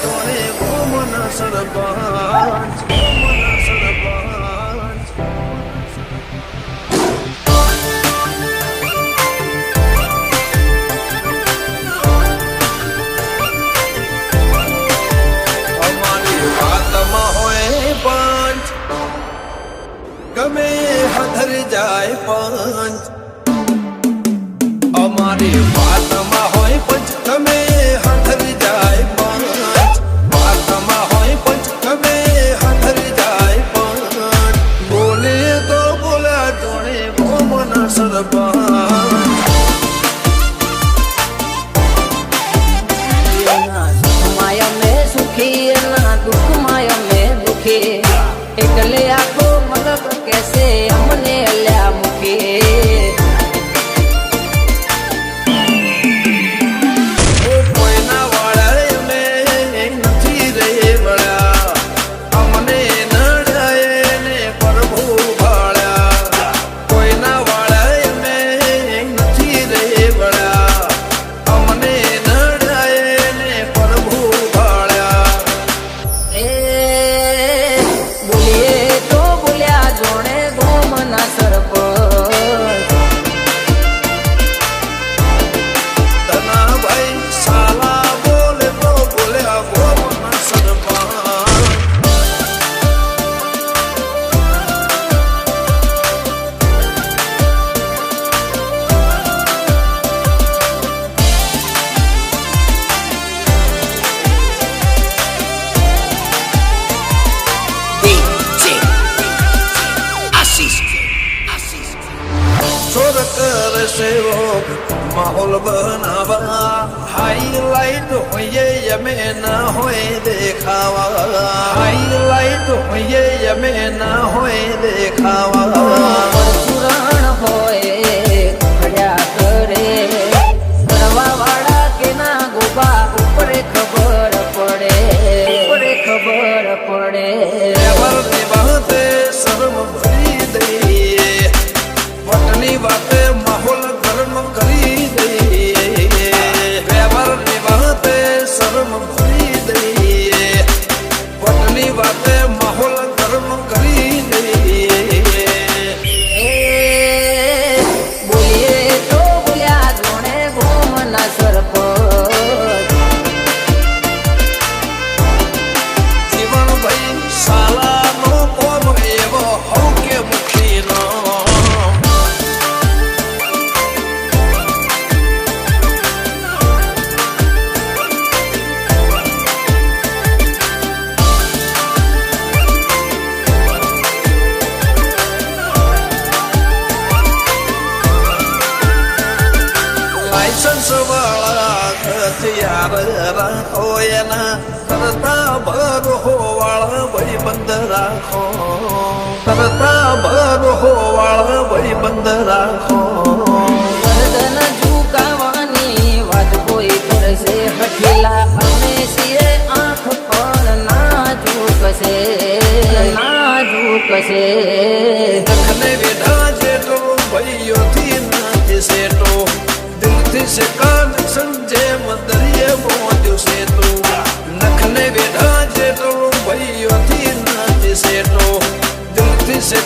જોડે ગોમના સરપંચ ગોમના સરપંચ અમારી વાતમાં હોય પંચ ગમે હધર જાય પંચ અમારી વાતમાં હોય પંચ ગમે હધર જાય પંચ વાતમાં હોય પંચ ગમે હધર જાય પંચ બોલે તો બોલ્યા જોડે ગોમના સરપંચ માયા મેં સુખી ના દુઃખ માયા મેં દુખી એટલે આખો મતલબ કેસે અમને અલ્યા મુખી કોઈના વાળા અમે નથી રે વળ્યા અમને નડાય ને પ્રભુ ભાળ્યા કોઈના વાળા અમે નથી રે વળ્યા અમને નડાય ને પ્રભુ ભાળ્યા એ બોલીએ તો બોલ્યા જોડે ગોમના સરપંચ તના ભાઈ સાલા બોલે તો બોલ્યા ગોમના સરપંચ छोड़ कर सेवक माहौल बनावा हाईलाइट होइए यमे न होए देखावा हाईलाइट होइए यमे न होए देखावा પરશુરાણ હોય ખડ્યા કરે કરવા વાળા કે ના ગોબા ઉપરે ખબર પડે ઉપરે ખબર પડે વ્યવહારની વાતે શરમ ભરી દઈએ વટની વાતે માહોલ ગરમ કરી દઈએ વ્યવહારની વાતે શરમ ભરી દઈએ વટની વાતે માહોલ ગરમ કરી દઈએ એ બોલીએ તો બોલ્યા જોડે ગોમના સરપંચ જીવનભાઈ સાલાનો કોમ એવો હઉ કે મુખીનો લાયસન્સ વાળા હથિયાર રાખો એના કરતા ભરો વાળા ભાઈ બંધ રાખો કરતા ભરો વાળા ભાઈ બંધ રાખો ગરદન ઝુકાવાની વાત કોઈ કરશે હઠીલા અમે છીએ આંખ પણ ના ઝૂકશે ના ઝૂકશે નખને વેઢા જેટલો ભાઈઓથી નથી સેટો દિલથી છે કનેક્શન જેમ દરિયે પહોંચ્યું છે તું નખને વેઢા જેટલો ભાઈઓથી નથી સેટો દિલથી છે